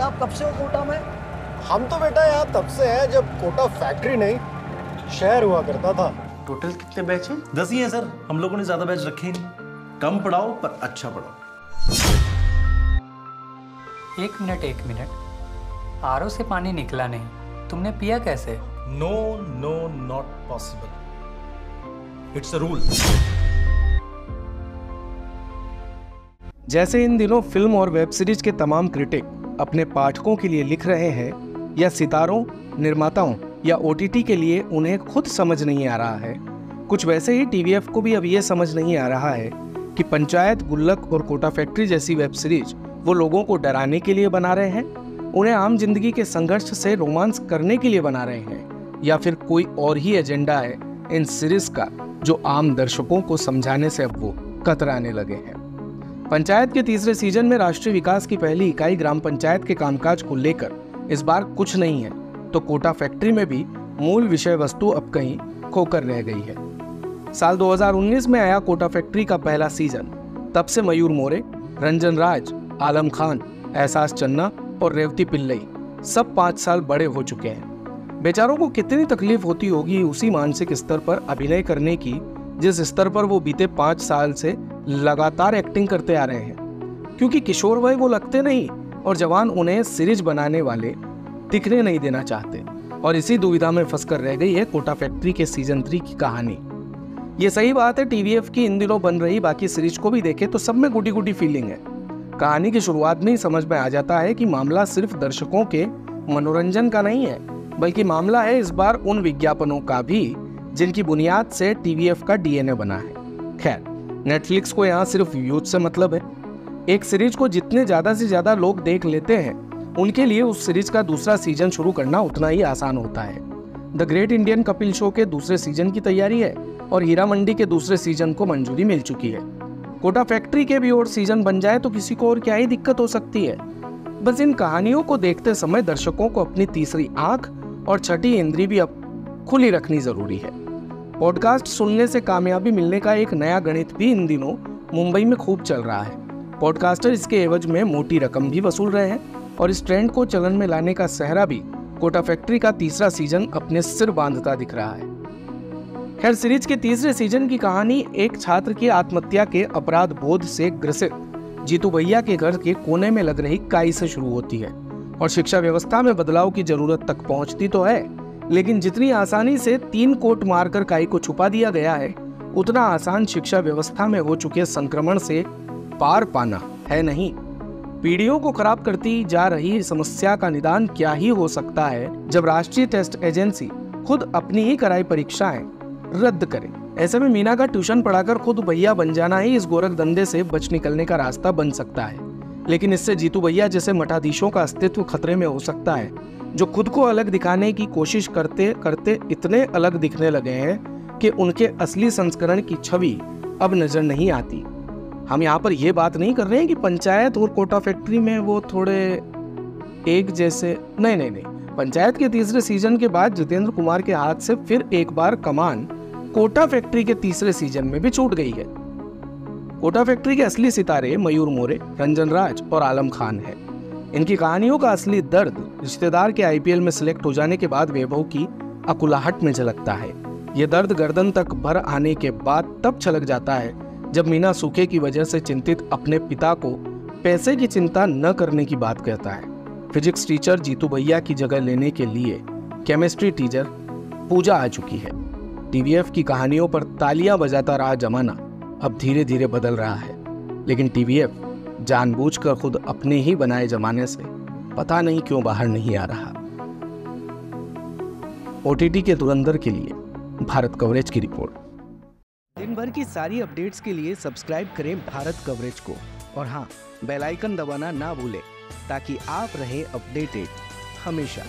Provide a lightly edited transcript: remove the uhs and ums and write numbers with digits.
आप कब से हो कोटा में? हम तो बेटा यहाँ तब से हैं जब कोटा फैक्ट्री नहीं शहर हुआ करता था। टोटल कितने बैच हैं? 10 ही हैं सर, हम लोगों ने ज्यादा बैच रखे ही नहीं। कम पढ़ाओ पर अच्छा पढ़ाओ। एक मिनट, आरओ से पानी निकला नहीं, तुमने पिया कैसे? No no not possible, it's a rule. जैसे इन दिनों फिल्म और वेब सीरीज के तमाम क्रिटिक अपने पाठकों के लिए लिख रहे हैं, या सितारों, निर्माताओं या ओटीटी के लिए उन्हें खुद समझ नहीं आ रहा है, कुछ वैसे ही टीवीएफ को भी अब ये समझ नहीं आ रहा है कि पंचायत, गुल्लक और कोटा फैक्ट्री जैसी वेब सीरीज वो लोगों को डराने के लिए बना रहे हैं, उन्हें आम जिंदगी के संघर्ष से रोमांस करने के लिए बना रहे हैं, या फिर कोई और ही एजेंडा है इन सीरीज का जो आम दर्शकों को समझाने से अब वो कतराने लगे हैं। पंचायत के तीसरे सीजन में राष्ट्रीय विकास की पहली इकाई ग्राम पंचायत के कामकाज को लेकर इस बार कुछ नहीं है, तो कोटा फैक्ट्री में भी मूल विषय वस्तु अब कहीं खोकर रह गई है। साल 2019 में आया कोटा फैक्ट्री का पहला सीजन, तब से मयूर मोरे, रंजन राज, आलम खान, एहसास चन्ना और रेवती पिल्लई सब 5 साल बड़े हो चुके हैं। बेचारों को कितनी तकलीफ होती होगी उसी मानसिक स्तर पर अभिनय करने की जिस स्तर पर वो बीते 5 साल से लगातार एक्टिंग करते आ रहे हैं, क्योंकि किशोर वय वो लगते नहीं और जवान उन्हें सीरीज बनाने वाले दिखने नहीं देना चाहते। और इसी दुविधा में फंसकर रह गई है कोटा फैक्ट्री के सीजन 3 की कहानी। ये सही बात है, टीवीएफ की इन दिनों बन रही बाकी सीरीज को भी देखे तो सब में गुटी गुटी फीलिंग है। कहानी की शुरुआत में ही समझ में आ जाता है कि मामला सिर्फ दर्शकों के मनोरंजन का नहीं है, बल्कि मामला है इस बार उन विज्ञापनों का भी जिनकी बुनियाद से टीवीएफ का डीएनए बना है। खैर, नेटफ्लिक्स को यहाँ सिर्फ व्यूज से मतलब है। एक सीरीज को जितने ज्यादा से ज्यादा लोग देख लेते हैं, उनके लिए उस सीरीज का दूसरा सीजन शुरू करना उतना ही आसान होता है। The great Indian Kapil show के दूसरे सीजन की तैयारी है और हीरा मंडी के दूसरे सीजन को मंजूरी मिल चुकी है। कोटा फैक्ट्री के भी और सीजन बन जाए तो किसी को और क्या ही दिक्कत हो सकती है। बस इन कहानियों को देखते समय दर्शकों को अपनी तीसरी आंख और छठी इंद्री भी अब खुली रखनी जरूरी है। पॉडकास्ट सुनने से कामयाबी मिलने का एक नया गणित भी इन दिनों मुंबई में खूब चल रहा है। पॉडकास्टर इसके एवज में मोटी रकम भी वसूल रहे हैं और इस ट्रेंड को चलन में लाने का सहरा भी कोटा फैक्ट्री का तीसरा सीजन अपने सिर बांधता दिख रहा है। खैर, सीरीज के तीसरे सीजन की कहानी एक छात्र की आत्महत्या के अपराध बोध से ग्रसित जीतू भैया के घर के कोने में लग रही काई से शुरू होती है और शिक्षा व्यवस्था में बदलाव की जरूरत तक पहुंचती तो है, लेकिन जितनी आसानी से 3 कोट मारकर काई को छुपा दिया गया है, उतना आसान शिक्षा व्यवस्था में हो चुके संक्रमण से पार पाना है नहीं। पीढ़ियों को खराब करती जा रही समस्या का निदान क्या ही हो सकता है जब राष्ट्रीय टेस्ट एजेंसी खुद अपनी ही कराई परीक्षाएं रद्द करे। ऐसे में मीना का ट्यूशन पढ़ाकर खुद भैया बन जाना ही इस गोरख धंधे से बच निकलने का रास्ता बन सकता है, लेकिन इससे जीतू भैया जैसे मठाधीशों का अस्तित्व खतरे में हो सकता है, जो खुद को अलग दिखाने की कोशिश करते करते इतने अलग दिखने लगे हैं कि उनके असली संस्करण की छवि अब नजर नहीं आती। हम यहाँ पर यह बात नहीं कर रहे हैं कि पंचायत और कोटा फैक्ट्री में वो थोड़े एक जैसे, नहीं। पंचायत के तीसरे सीजन के बाद जितेंद्र कुमार के हाथ से फिर एक बार कमान कोटा फैक्ट्री के तीसरे सीजन में भी छूट गई है। कोटा फैक्ट्री के असली सितारे मयूर मोरे, रंजन राज और आलम खान हैं। इनकी कहानियों का असली दर्द रिश्तेदार के आईपीएल में सिलेक्ट हो जाने के बाद वैभव की अकुलाहट में झलकता है। ये दर्द गर्दन तक भर आने के बाद तब छलक जाता है जब मीना सूखे की वजह से चिंतित अपने पिता को पैसे की चिंता न करने की बात कहता है। फिजिक्स टीचर जीतू भैया की जगह लेने के लिए केमिस्ट्री टीचर पूजा आ चुकी है। टीवीएफ की कहानियों पर तालियां बजाता रहा जमाना अब धीरे धीरे बदल रहा है, लेकिन टीवीएफ जानबूझकर खुद अपने ही बनाए जमाने से पता नहीं क्यों बाहर नहीं आ रहा। ओटीटी के धुरंधर के लिए भारत कवरेज की रिपोर्ट। दिन भर की सारी अपडेट्स के लिए सब्सक्राइब करें भारत कवरेज को और हाँ, बेल आइकन दबाना ना भूलें ताकि आप रहें अपडेटेड हमेशा।